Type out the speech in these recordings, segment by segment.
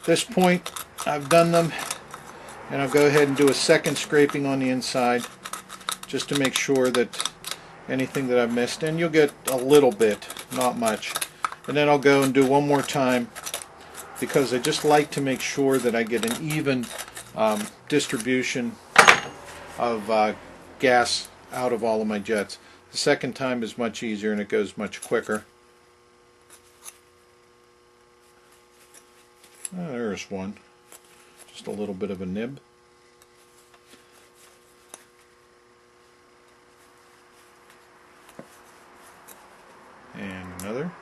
At this point, I've done them, and I'll go ahead and do a second scraping on the inside just to make sure that anything that I've missed, and you'll get a little bit, not much. And then I'll go and do one more time, because I just like to make sure that I get an even distribution of gas out of all of my jets. The second time is much easier and it goes much quicker. There's one. Just a little bit of a nib. And another.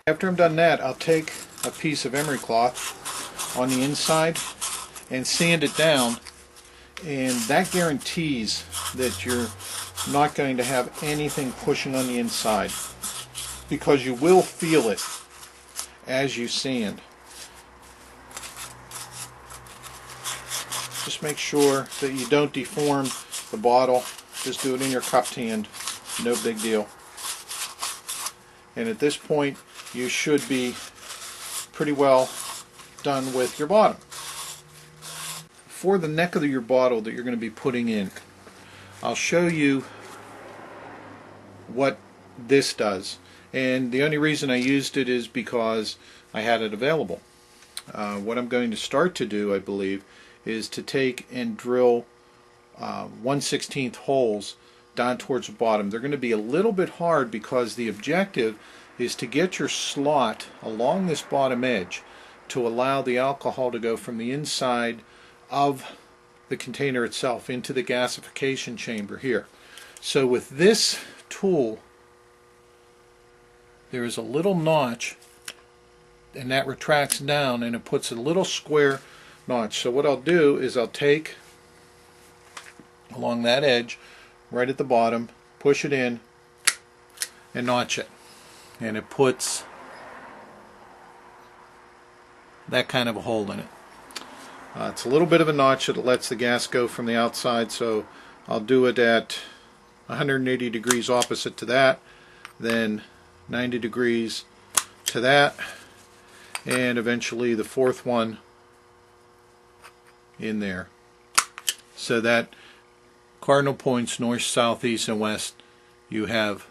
After I'm done that, I'll take a piece of emery cloth on the inside and sand it down, and that guarantees that you're not going to have anything pushing on the inside, because you will feel it as you sand. Just make sure that you don't deform the bottle. Just do it in your cupped hand, no big deal. And at this point you should be pretty well done with your bottom. For the neck of your bottle that you're going to be putting in, I'll show you what this does. And the only reason I used it is because I had it available. What I'm going to start to do, I believe, is to take and drill 1/16 holes down towards the bottom. They're going to be a little bit hard because the objective is to get your slot along this bottom edge to allow the alcohol to go from the inside of the container itself into the gasification chamber here. So with this tool, there is a little notch, and that retracts down and it puts a little square notch. So what I'll do is I'll take along that edge right at the bottom, push it in and notch it, and it puts that kind of a hole in it. It's a little bit of a notch that lets the gas go from the outside, so I'll do it at 180 degrees opposite to that, then 90 degrees to that, and eventually the fourth one in there, so that cardinal points north, south, east, and west you have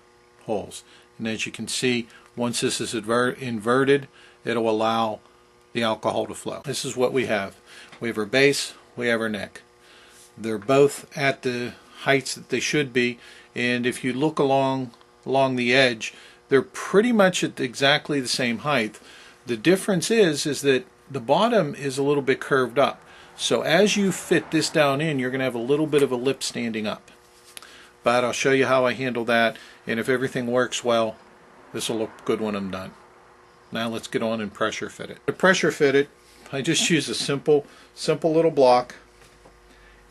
holes. And as you can see, once this is inverted, it'll allow the alcohol to flow. This is what we have. We have our base, we have our neck. They're both at the heights that they should be, and if you look along the edge, they're pretty much at exactly the same height. The difference is that the bottom is a little bit curved up. So as you fit this down in, you're going to have a little bit of a lip standing up. But I'll show you how I handle that, and if everything works well, this will look good when I'm done. Now let's get on and pressure fit it. To pressure fit it, I just use a simple little block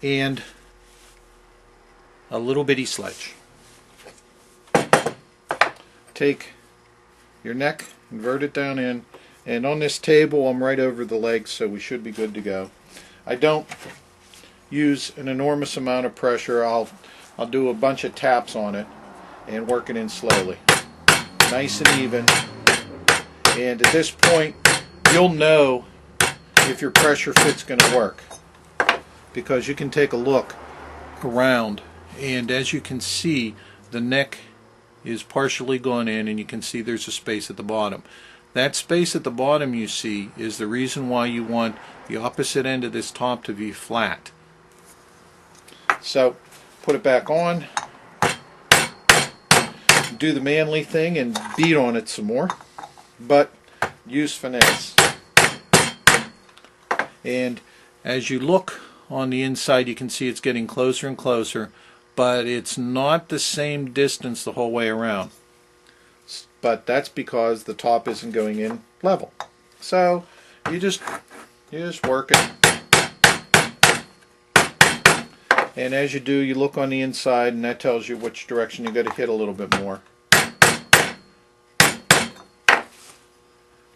and a little bitty sledge. Take your neck, invert it down in, and on this table I'm right over the legs, so we should be good to go. I don't use an enormous amount of pressure. I'll do a bunch of taps on it and work it in slowly, nice and even. And at this point, you'll know if your pressure fit's going to work, because you can take a look around, and as you can see, the neck is partially gone in, and you can see there's a space at the bottom. That space at the bottom you see is the reason why you want the opposite end of this top to be flat. So put it back on, do the manly thing and beat on it some more, but use finesse. And as you look on the inside, you can see it's getting closer and closer, but it's not the same distance the whole way around. But that's because the top isn't going in level. So you just work it. And as you do, you look on the inside, and that tells you which direction you got to hit a little bit more.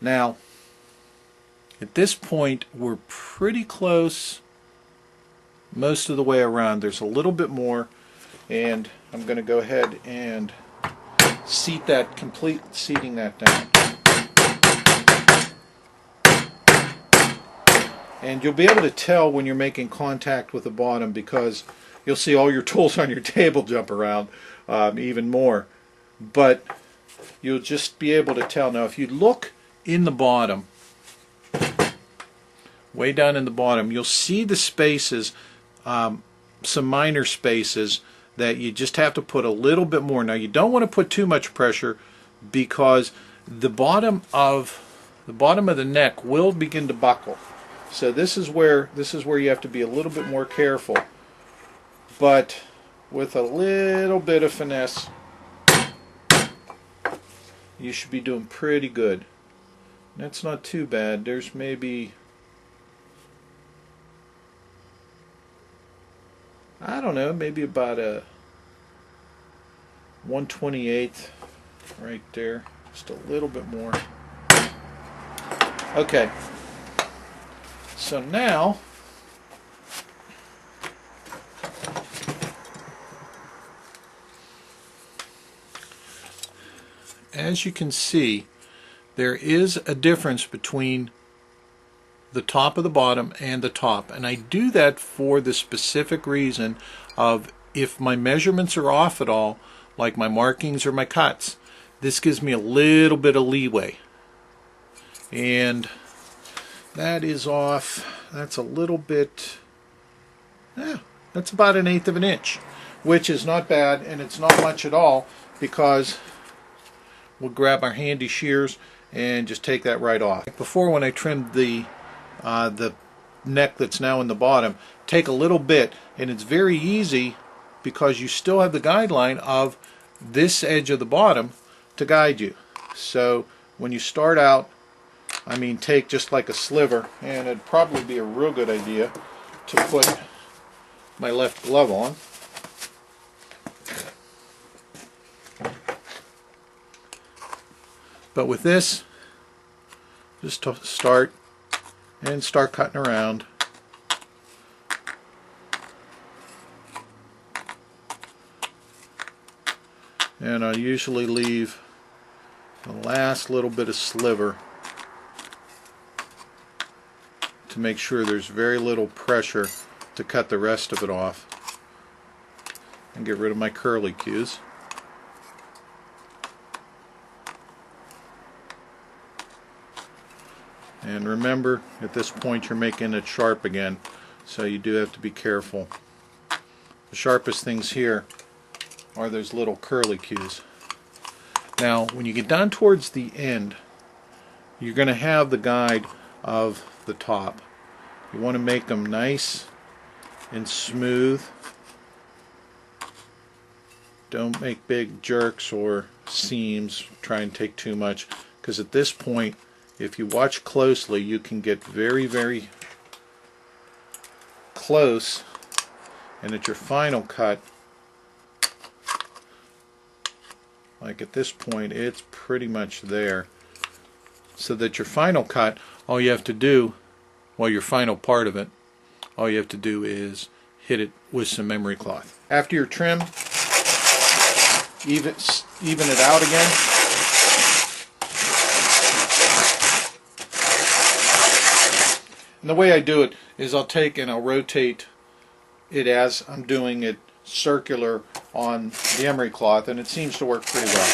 Now, at this point, we're pretty close most of the way around. There's a little bit more, and I'm going to go ahead and seating that down. And you'll be able to tell when you're making contact with the bottom, because you'll see all your tools on your table jump around even more. But you'll just be able to tell. Now if you look in the bottom, way down in the bottom, you'll see the spaces, some minor spaces that you just have to put a little bit more. Now you don't want to put too much pressure, because the bottom of the neck will begin to buckle. So this is where you have to be a little bit more careful. But with a little bit of finesse, you should be doing pretty good. That's not too bad. There's maybe, I don't know, maybe about a 1/28 right there. Just a little bit more. Okay. So now, as you can see, there is a difference between the top of the bottom and the top, and I do that for the specific reason of, if my measurements are off at all, like my markings or my cuts, this gives me a little bit of leeway. And that is off. That's a little bit, that's about 1/8 of an inch, which is not bad, and it's not much at all, because we'll grab our handy shears and just take that right off. Before, when I trimmed the neck that's now in the bottom, take a little bit, and it's very easy because you still have the guideline of this edge of the bottom to guide you. So when you start out, I mean, take just like a sliver, and it'd probably be a real good idea to put my left glove on. But with this, just to start cutting around. And I'll usually leave the last little bit of sliver to make sure there's very little pressure to cut the rest of it off, and get rid of my curly cues. And remember, at this point you're making it sharp again, so you do have to be careful. The sharpest things here are those little curly cues. Now when you get down towards the end, you're going to have the guide of the top. You want to make them nice and smooth. Don't make big jerks or seams, try and take too much, because at this point, if you watch closely, you can get very, very close, and at your final cut, like at this point, it's pretty much there. So that your final cut, all you have to do, well, your final part of it, all you have to do is hit it with some memory cloth. After your trim, even it out again. And the way I do it is I'll take and I'll rotate it as I'm doing it circular on the emery cloth, and it seems to work pretty well.